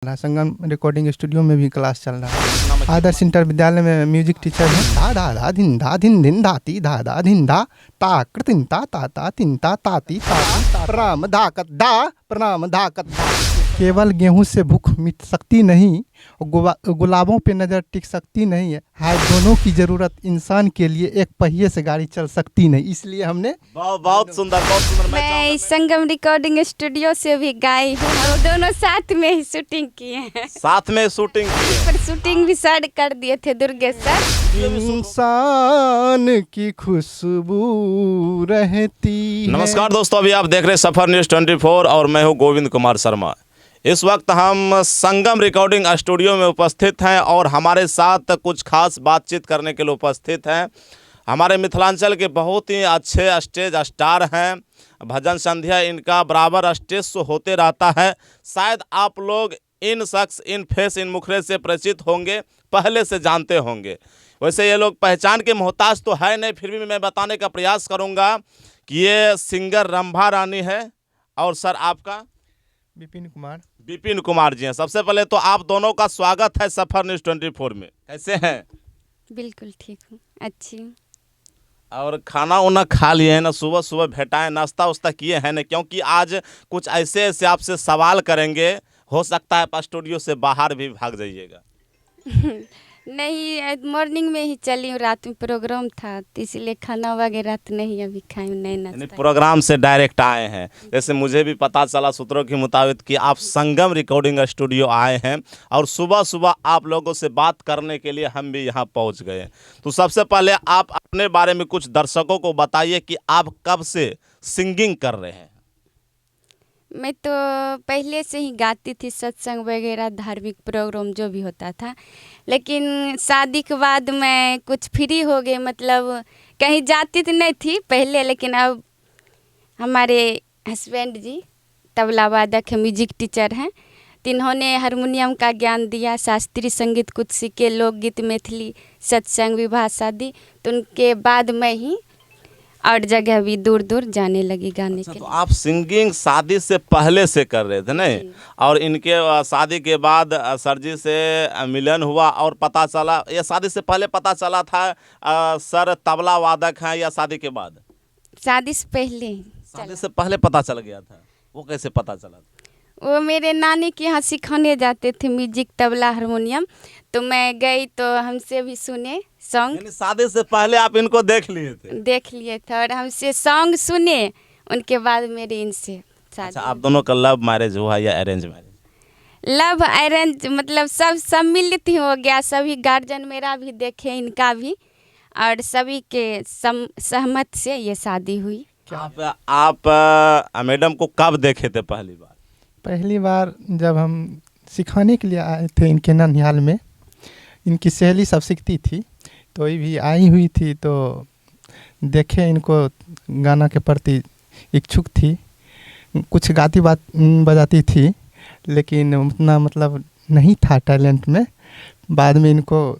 संगम recording studio में भी class चल रहा है। आदर्श इंटर विद्यालय में म्यूजिक टीचर है। धा धा धा धिन धा धिन धिन धाती धा धा धिन धा ता कृतिन ता ता ता तिन ता ताती ताती प्रणाम धाकत धा प्रणाम धाकत धा। केवल गेहूं से भूख मिट सकती नहीं और गुलाबों पे नज़र टिक सकती नहीं है दोनों की ज़रूरत इंसान के लिए। एक पहिए से गाड़ी चल सकती नहीं, इसलिए हमने बहुत सुंदर बहुत सुंदर। मैं संगम रिकॉर्डिंग स्टूडियो से भी गाई हूँ और दोनों साथ में ही शूटिंग किए हैं। साथ में शूटिंग की है। पर शूटिंग भी सर कर दिए थे दुर्गे सर। इंसान की खुशबू रहती है। नमस्कार दोस्तों, अभी आप देख रहे हैं सफर न्यूज़ 24 और मैं हूँ गोविंद कुमार शर्मा। इस वक्त हम संगम रिकॉर्डिंग स्टूडियो में उपस्थित हैं और हमारे साथ कुछ खास बातचीत करने के लिए उपस्थित हैं हमारे मिथिलांचल के बहुत ही अच्छे स्टेज स्टार हैं। भजन संध्या इनका बराबर स्टेज शो होते रहता है। शायद आप लोग इन शख्स इन फेस इन मुखरे से परिचित होंगे, पहले से जानते होंगे। वैसे ये लोग पहचान के मोहताज तो है नहीं, फिर भी मैं बताने का प्रयास करूँगा कि ये सिंगर रंभा रानी है। और सर आपका? विपिन कुमार जी हैं। सबसे पहले तो आप दोनों का स्वागत है सफर न्यूज़ 24 में। कैसे हैं? बिल्कुल ठीक हूँ, अच्छी हूँ। और खाना उना खा लिए हैं ना? सुबह सुबह भेटाएं, नाश्ता उस्ता किए हैं ना? क्योंकि आज कुछ ऐसे ऐसे आपसे सवाल करेंगे, हो सकता है आप स्टूडियो से बाहर भी भाग जाइएगा। नहीं, मॉर्निंग में ही चली हूँ, रात में प्रोग्राम था तो इसलिए खाना वगैरह तो नहीं अभी खाई हूँ, नहीं नाश्ता। प्रोग्राम से डायरेक्ट आए हैं। जैसे मुझे भी पता चला सूत्रों के मुताबिक कि आप संगम रिकॉर्डिंग स्टूडियो आए हैं और सुबह सुबह आप लोगों से बात करने के लिए हम भी यहाँ पहुँच गए। तो सबसे पहले आप अपने बारे में कुछ दर्शकों को बताइए कि आप कब से सिंगिंग कर रहे हैं? मैं तो पहले से ही गाती थी, सत्संग वगैरह धार्मिक प्रोग्राम जो भी होता था, लेकिन शादी के बाद मैं कुछ फ्री हो गई, मतलब कहीं जाती तो नहीं थी पहले, लेकिन अब हमारे हस्बैंड जी तबला वादक है, म्यूजिक टीचर हैं, तो इन्होंने हारमोनियम का ज्ञान दिया, शास्त्रीय संगीत कुछ सीखे, लोकगीत, मैथिली, सत्संग, विवाह, शादी। तो उनके बाद मैं ही और जगह भी दूर दूर जाने लगी गाने के लिए। तो आप सिंगिंग शादी से पहले से कर रहे थे नहीं? और इनके शादी के बाद सर जी से मिलन हुआ और पता चला, या शादी से पहले पता चला था सर तबला वादक हैं, या शादी के बाद? शादी से पहले। शादी से पहले पता चल गया था? वो कैसे पता चला? वो मेरे नानी के यहाँ सिखाने जाते थे म्यूजिक, तबला, हारमोनियम, तो मैं गई तो हमसे भी सुने सॉन्ग। शादी से पहले आप इनको देख लिए थे? देख लिए थे और हमसे सॉन्ग सुने, उनके बाद मेरे इनसे शादी। अच्छा, आप दोनों का लव मैरिज हुआ या अरेंज मैरिज? लव अरेंज, मतलब सब सम्मिलित ही हो गया। सभी गार्जियन मेरा भी देखे, इनका भी, और सभी के सहमत से ये शादी हुई। आप मैडम को कब देखे थे पहली बार? पहली बार जब हम सिखाने के लिए आए थे इनके ननिहाल में, इनकी सहेली सब सीखती थी तो ये भी आई हुई थी, तो देखे इनको गाना के प्रति इच्छुक थी, कुछ गाती बात बजाती थी, लेकिन उतना मतलब नहीं था टैलेंट में। बाद में इनको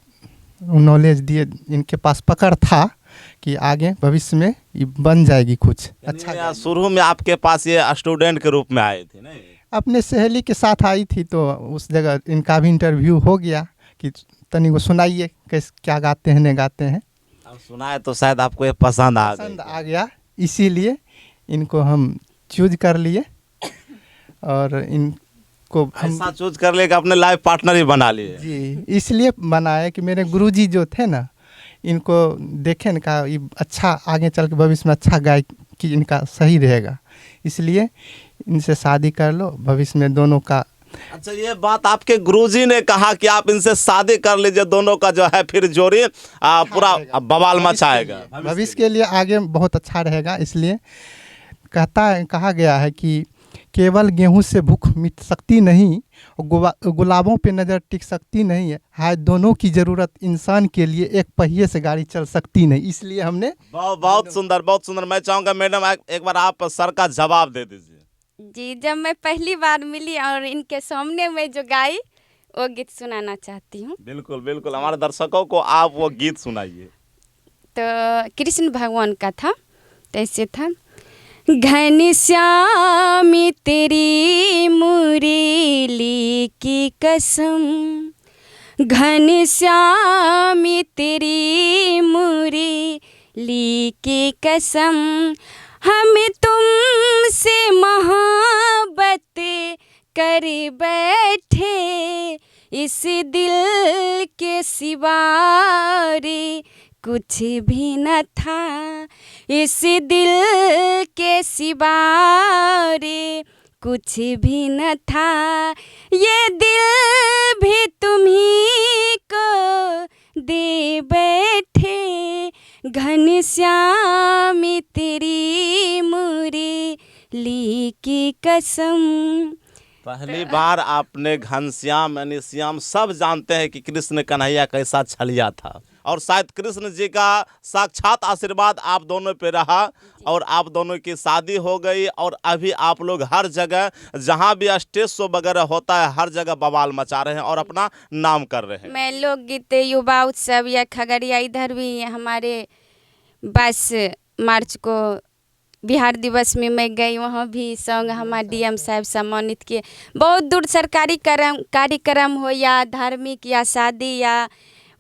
नॉलेज दिए, इनके पास पकड़ था कि आगे भविष्य में ये बन जाएगी कुछ अच्छा। शुरू में आपके पास ये स्टूडेंट के रूप में आए थे नहीं? अपने सहेली के साथ आई थी, तो उस जगह इनका भी इंटरव्यू हो गया कि तनी को सुनाइए कैसे क्या गाते हैं नहीं गाते हैं। अब सुनाए तो शायद आपको ये पसंद आ गया, इसीलिए इनको हम चूज कर लिए और इनको ऐसा चूज कर लिए कि अपने लाइफ पार्टनर ही बना लिए। जी, इसलिए बनाया कि मेरे गुरुजी जो थे ना, इनको देखे ना, कहा ये अच्छा आगे चल के भविष्य में अच्छा गायक कि इनका सही रहेगा, इसलिए इनसे शादी कर लो, भविष्य में दोनों का। अच्छा, ये बात आपके गुरुजी ने कहा कि आप इनसे शादी कर लीजिए, दोनों का जो है फिर जोड़ी पूरा बवाल मचाएगा, भविष्य के लिए आगे बहुत अच्छा रहेगा। इसलिए कहा गया है कि केवल गेहूं से भूख मिट सकती नहीं और गुलाबों पे नज़र टिक सकती नहीं है दोनों की ज़रूरत इंसान के लिए। एक पहिए से गाड़ी चल सकती नहीं, इसलिए हमने। बहुत सुंदर बहुत सुंदर। मैं चाहूँगा मैडम एक बार आप सर का जवाब दे दीजिए। जी, जब मैं पहली बार मिली और इनके सामने में जो गाई वो गीत सुनाना चाहती हूँ। बिल्कुल बिल्कुल, हमारे दर्शकों को आप वो गीत सुनाइए। तो कृष्ण भगवान का था, तो ऐसे था। घनश्याम तेरी मुरली की कसम, घनश्याम तेरी मुरली की कसम, हम तुमसे मोहब्बत कर बैठे, इस दिल के सिवा रे कुछ भी न था, इस दिल के सिवा रे कुछ भी न था, ये दिल भी तुम्ही को दे बैठे, घनश्याम तेरी मुरली की कसम। पहली बार आपने घनश्याम यानी श्याम सब जानते हैं कि कृष्ण कन्हैया कैसा छलिया था, और शायद कृष्ण जी का साक्षात आशीर्वाद आप दोनों पे रहा और आप दोनों की शादी हो गई, और अभी आप लोग हर जगह जहां भी स्टेज शो वगैरह होता है हर जगह बवाल मचा रहे हैं और अपना नाम कर रहे हैं। मैं लोकगीत युवा उत्सव या खगड़िया इधर भी हमारे 22 मार्च को बिहार दिवस में मैं गई, वहाँ भी सॉन्ग हमारे डीएम साहब सम्मानित किए। बहुत दूर सरकारी कार्यक्रम हो या धार्मिक या शादी या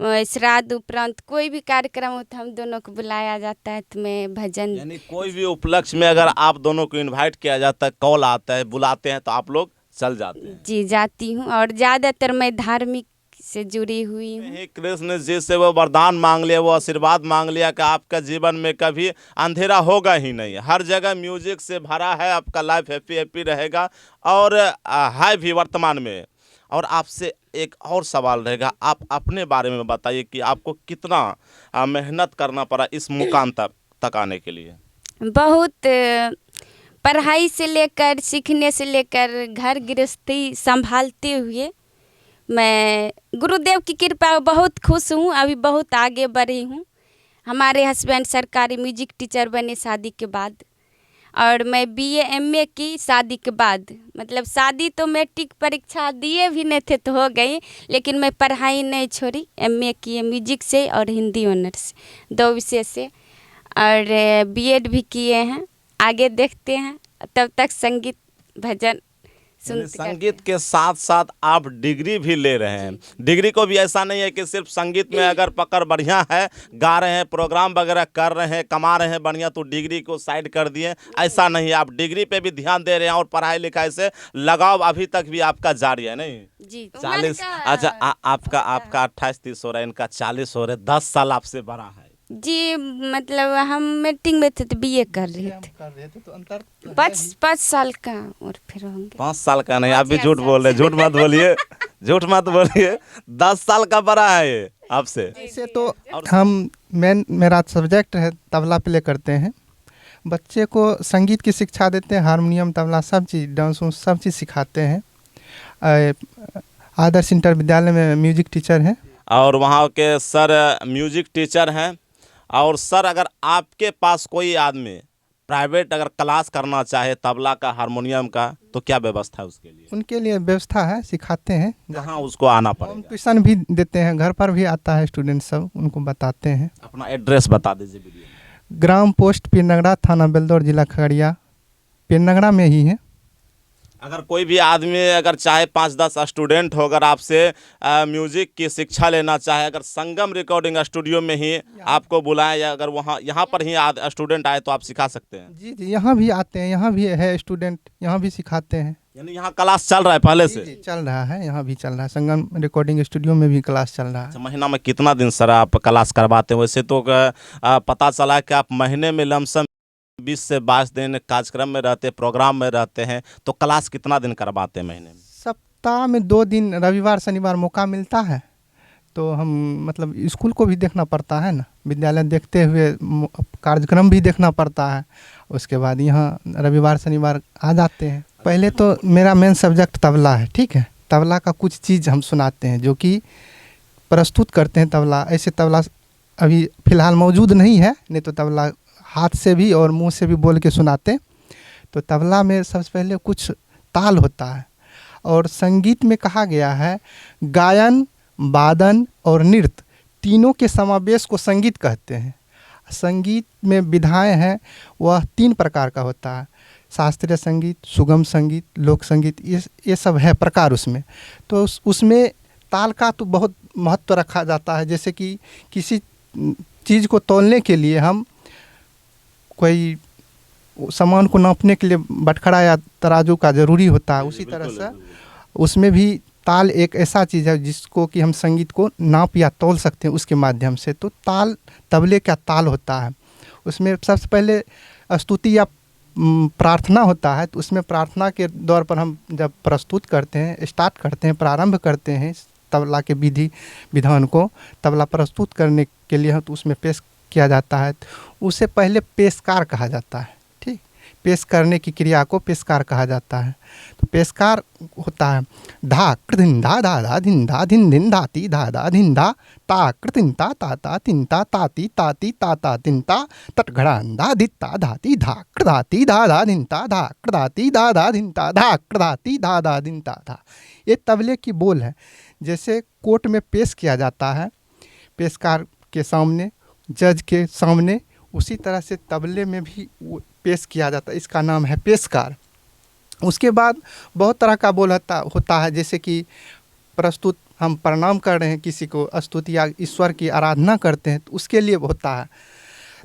श्राद्ध उपरांत कोई भी कार्यक्रम हो तो हम दोनों को बुलाया जाता है, तो मैं भजन यानी कोई भी उपलक्ष्य में अगर आप दोनों को इनवाइट किया जाता है, कॉल आता है, बुलाते हैं तो आप लोग चल जाते हैं? जी जाती हूँ, और ज़्यादातर मैं धार्मिक से जुड़ी हुई हूँ। कृष्ण जी से वो वरदान मांग लिया, वो आशीर्वाद मांग लिया कि आपका जीवन में कभी अंधेरा होगा ही नहीं, हर जगह म्यूजिक से भरा है, आपका लाइफ हैप्पी हैप्पी रहेगा और है भी वर्तमान में। और आपसे एक और सवाल रहेगा, आप अपने बारे में बताइए कि आपको कितना मेहनत करना पड़ा इस मुकाम तक आने के लिए? बहुत पढ़ाई से लेकर सीखने से लेकर घर गृहस्थी संभालते हुए मैं गुरुदेव की कृपा बहुत खुश हूँ, अभी बहुत आगे बढ़ी हूँ। हमारे हस्बैंड सरकारी म्यूजिक टीचर बने शादी के बाद, और मैं बीए एमए की शादी के बाद। मतलब शादी तो मैट्रिक परीक्षा दिए भी नहीं थे तो हो गई, लेकिन मैं पढ़ाई नहीं छोड़ी, एमए किए म्यूजिक से और हिंदी ऑनर्स 2 विषय से, और बीएड भी किए हैं। आगे देखते हैं, तब तक संगीत भजन संगीत के साथ साथ आप डिग्री भी ले रहे हैं। डिग्री को भी ऐसा नहीं है कि सिर्फ संगीत में अगर पकड़ बढ़िया है, गा रहे हैं, प्रोग्राम वगैरह कर रहे हैं, कमा रहे हैं बढ़िया, तो डिग्री को साइड कर दिए, ऐसा नहीं है। आप डिग्री पे भी ध्यान दे रहे हैं और पढ़ाई लिखाई से लगाव अभी तक भी आपका जारी है। नहीं जी 40 अच्छा आपका 28-30 हो रहा है, इनका 40 हो रहे, 10 साल आपसे बड़ा है जी। मतलब हम मैट्रिक में थे तो बीए कर रहे थे तो अंतर 5 साल का, और फिर होंगे 5 साल का नहीं, आप भी झूठ बोल रहे, झूठ मत बोलिए, झूठ मत बोलिए, 10 साल का बड़ा है ये आपसे। ऐसे तो हम मेरा सब्जेक्ट है तबला प्ले करते हैं, बच्चे को संगीत की शिक्षा देते हैं, हारमोनियम तबला सब चीज़, डांस सब चीज़ सिखाते हैं। आदर्श इंटर विद्यालय में म्यूजिक टीचर हैं, और वहाँ के सर म्यूजिक टीचर हैं। और सर, अगर आपके पास कोई आदमी प्राइवेट अगर क्लास करना चाहे तबला का, हारमोनियम का, तो क्या व्यवस्था है उसके लिए? उनके लिए व्यवस्था है, सिखाते हैं। कहाँ उसको आना हम पड़ेगा? ट्यूशन भी देते हैं, घर पर भी आता है स्टूडेंट सब, उनको बताते हैं। अपना एड्रेस बता दीजिए वीडियो में। ग्राम पोस्ट पीरनगड़ा, थाना बेलदौर, जिला खगड़िया, पीरनगड़ा में ही है। अगर कोई भी आदमी अगर चाहे 5-10 स्टूडेंट हो, अगर आपसे म्यूजिक की शिक्षा लेना चाहे, अगर संगम रिकॉर्डिंग स्टूडियो में ही आपको बुलाएं या अगर यहाँ पर ही स्टूडेंट आए तो आप सिखा सकते हैं? जी जी, यहाँ भी आते हैं, यहाँ भी है स्टूडेंट, यहाँ भी सिखाते हैं। यानी यहाँ क्लास चल रहा है पहले से? जी, चल रहा है, यहाँ भी चल रहा है, संगम रिकॉर्डिंग स्टूडियो में भी क्लास चल रहा है। महीना में कितना दिन सर आप क्लास करवाते हैं? वैसे तो पता चला कि आप महीने में लमसम 20 से 22 दिन कार्यक्रम में रहते, प्रोग्राम में रहते हैं, तो क्लास कितना दिन करवाते हैं महीने में? सप्ताह में 2 दिन, रविवार शनिवार मौका मिलता है, तो हम मतलब स्कूल को भी देखना पड़ता है ना, विद्यालय देखते हुए कार्यक्रम भी देखना पड़ता है, उसके बाद यहाँ रविवार शनिवार आ जाते हैं। पहले तो मेरा मेन सब्जेक्ट तबला है, ठीक है, तबला का कुछ चीज़ हम सुनाते हैं जो कि प्रस्तुत करते हैं तबला। ऐसे तबला अभी फ़िलहाल मौजूद नहीं है, नहीं तो तबला हाथ से भी और मुंह से भी बोल के सुनाते। तो तबला में सबसे पहले कुछ ताल होता है, और संगीत में कहा गया है गायन, वादन और नृत्य तीनों के समावेश को संगीत कहते हैं। संगीत में विधाएं हैं वह 3 प्रकार का होता है। शास्त्रीय संगीत, सुगम संगीत, लोक संगीत, ये सब है प्रकार उसमें। तो उसमें ताल का तो बहुत महत्व रखा जाता है। जैसे कि किसी चीज़ को तौलने के लिए हम कोई सामान को नापने के लिए बटखरा या तराजू का ज़रूरी होता है, उसी तरह से उसमें भी ताल एक ऐसा चीज़ है जिसको कि हम संगीत को नाप या तौल सकते हैं उसके माध्यम से। तो ताल तबले का ताल होता है। उसमें सबसे पहले स्तुति या प्रार्थना होता है। तो उसमें प्रार्थना के दौर पर हम जब प्रस्तुत करते हैं, स्टार्ट करते हैं, प्रारंभ करते हैं तबला के विधि विधान को तबला प्रस्तुत करने के लिए, तो उसमें पेश किया जाता है। उसे पहले पेशकार कहा जाता है। ठीक, पेश करने की क्रिया को पेशकार कहा जाता है। तो पेशकार होता है धा कृतिन धा धा धा धिन धा धिन धिन धाती धा धा धिन धा ता कृतिन ता ता ता तिन ता ताती ताती ता ता तिन ता तटघड़ान धा धित्ता धाती धा कृधाती धा धा धिन ता धा कृधाती धा धा धिन ता धा कृधाती धा धा धिन ता धा। ये तबले की बोल है। जैसे कोर्ट में पेश किया जाता है पेशकार के सामने, जज के सामने, उसी तरह से तबले में भी पेश किया जाता है। इसका नाम है पेशकार। उसके बाद बहुत तरह का बोल होता है। जैसे कि प्रस्तुत हम प्रणाम कर रहे हैं किसी को, स्तुति या ईश्वर की आराधना करते हैं, तो उसके लिए होता है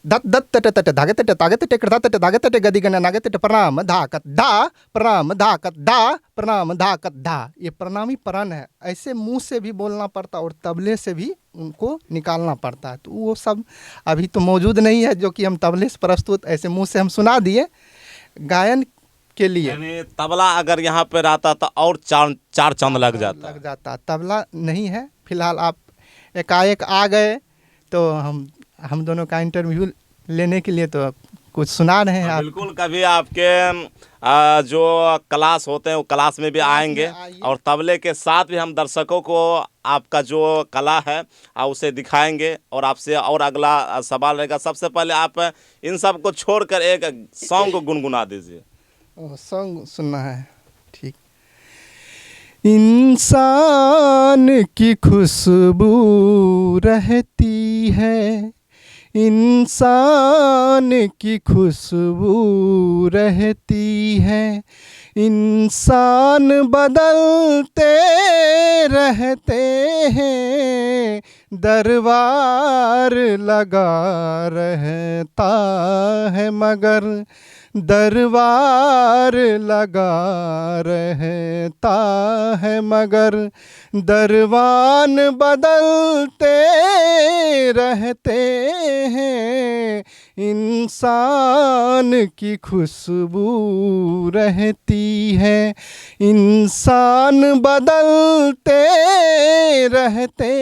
दत्त दत्त तट तट धागे तट तागे तट कृता तट धागे तट गति गण नागे तट प्रणाम धाकत धा प्रणाम धाकत धा प्रणाम धाकत धा। ये प्रणामी प्रण है। ऐसे मुंह से भी बोलना पड़ता और तबले से भी उनको निकालना पड़ता है। तो वो सब अभी तो मौजूद नहीं है जो कि हम तबले से प्रस्तुत ऐसे मुंह से हम सुना दिए गायन के लिए। यानी तबला अगर यहाँ पे रहता तो और चार चांद लग जाता। तबला नहीं है फिलहाल। आप एकाएक आ गए तो हम दोनों का इंटरव्यू लेने के लिए तो कुछ सुना रहे हैं आप। बिल्कुल, कभी आपके जो क्लास होते हैं वो क्लास में भी आएंगे और तबले के साथ भी हम दर्शकों को आपका जो कला है उसे दिखाएंगे। और आपसे और अगला सवाल रहेगा, सबसे पहले आप इन सब को छोड़कर एक सॉन्ग गुनगुना दीजिए। सॉन्ग सुनना है, ठीक। इंसान की खुशबू रहती है, इंसान की खुशबू रहती है, इंसान बदलते रहते हैं, दरबार लगा रहता है मगर दरबार लगा रहता है मगर दरबान बदलते रहते हैं, इंसान की खुशबू रहती है, इंसान बदलते रहते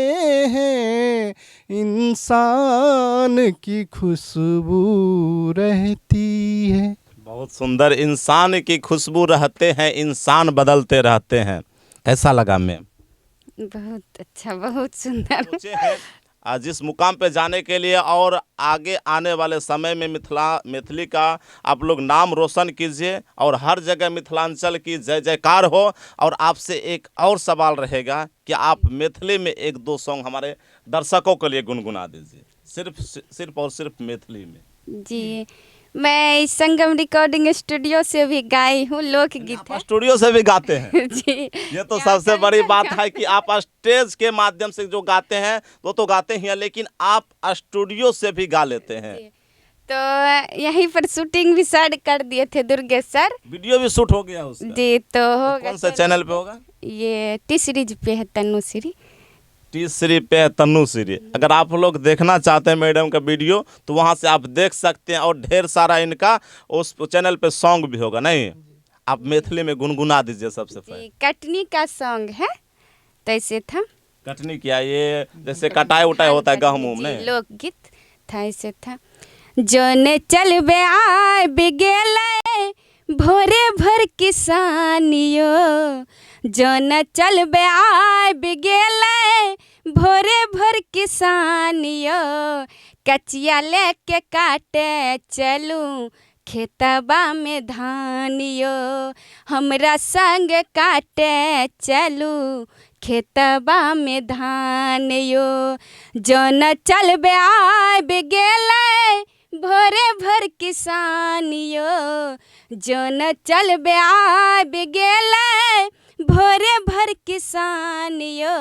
हैं, इंसान की खुशबू रहती है। बहुत सुंदर। इंसान की खुशबू रहते हैं, इंसान बदलते रहते हैं। कैसा लगा मैम? बहुत अच्छा, बहुत सुंदर। सोचे हैं जिस मुकाम पे जाने के लिए और आगे आने वाले समय में मैथिली का आप लोग नाम रोशन कीजिए और हर जगह मिथिलांचल की जय जयकार हो। और आपसे एक और सवाल रहेगा कि आप मैथिली में 1-2 सॉन्ग हमारे दर्शकों के लिए गुनगुना दीजिए, सिर्फ और सिर्फ मैथिली में। जी, मैं संगम रिकॉर्डिंग स्टूडियो से भी गाई हूँ, लोकगीत है। स्टूडियो से भी गाते हैं? जी, ये तो सबसे बड़ी बात है कि आप स्टेज के माध्यम से जो गाते हैं वो तो गाते ही हैं, लेकिन आप स्टूडियो से भी गा लेते हैं। तो यहीं पर शूटिंग भी सर कर दिए थे, दुर्गेश सर। वीडियो भी शूट हो गया उसका? जी, तो होगा। कौन से चैनल पे होगा? ये टी सीरीज पे है, तनुश्री टी सीरीज पे है, तनुश्री। अगर आप लोग देखना चाहते हैं मैडम का वीडियो तो वहाँ से आप देख सकते हैं। और ढेर सारा इनका उस चैनल पे सॉन्ग भी होगा। नहीं, आप मैथिली में गुनगुना दीजिए सबसे पहले। कटनी का सॉन्ग है, तैसे था। कटनी क्या? ये जैसे कटाई उटाई होता है गहूम में, लोकगीत था, ऐसे था। जोने चलबे आय बिगेले भोरे भर किसानियो, जोन चलबे आय बिगेले भोरे भर किसानियो, कचिया लेके काटे चलूं खेतबा में धानियो, हमरा संग काटे चलूं खेतबा में धान यो। जौन चलबे आब गेलै भोरे भर किसान यो। जौन चलबे आब गेलै भोरे भर किसान यो।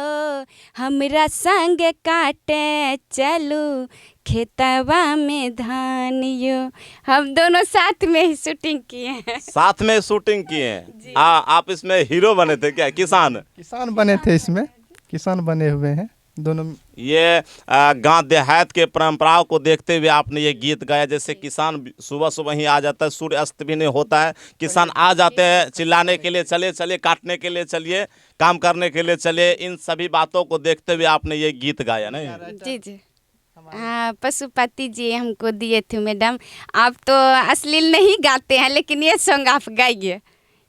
हमरा संग काटे चलू खेतबा में धान यो। हम दोनों साथ में ही शूटिंग किए हैं। साथ में शूटिंग किए हैं। आप इसमें हीरो बने थे क्या? किसान बने थे, इसमें किसान बने हुए हैं दोनों। ये गांव देहात के परंपराओं को देखते हुए आपने ये गीत गाया। जैसे किसान सुबह सुबह ही आ जाता है, सूर्य अस्त भी नहीं होता है, किसान आ जाते हैं चिल्लाने के लिए चले चलिए, काटने के लिए चलिए, काम करने के लिए चलिए। इन सभी बातों को देखते हुए आपने ये गीत गाया नहीं? जी जी हाँ, पशुपति जी हमको दिए थे मैडम। आप तो अश्लील नहीं गाते हैं, लेकिन ये सॉन्ग आप गाइए।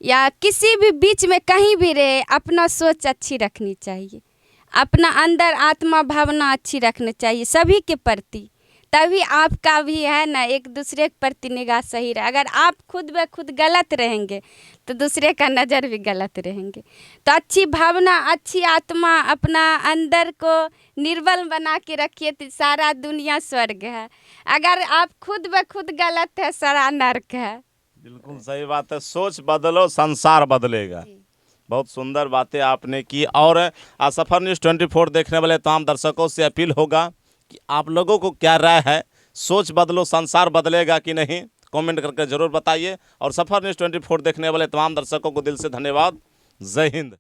या किसी भी बीच में कहीं भी रहे, अपना सोच अच्छी रखनी चाहिए, अपना अंदर आत्मा भावना अच्छी रखनी चाहिए सभी के प्रति, तभी आपका भी है ना एक दूसरे के प्रति निगाह सही रहे। अगर आप खुद ब खुद गलत रहेंगे तो दूसरे का नज़र भी गलत रहेंगे। तो अच्छी भावना, अच्छी आत्मा अपना अंदर को निर्बल बना के रखिए तो सारा दुनिया स्वर्ग है। अगर आप खुद ब खुद गलत है, सारा नर्क है। बिल्कुल सही बात है। सोच बदलो, संसार बदलेगा। बहुत सुंदर बातें आपने की। और सफर न्यूज़ 24 देखने वाले तमाम दर्शकों से अपील होगा कि आप लोगों को क्या राय है, सोच बदलो संसार बदलेगा कि नहीं, कमेंट करके ज़रूर बताइए। और सफर न्यूज़ 24 देखने वाले तमाम दर्शकों को दिल से धन्यवाद। जय हिंद।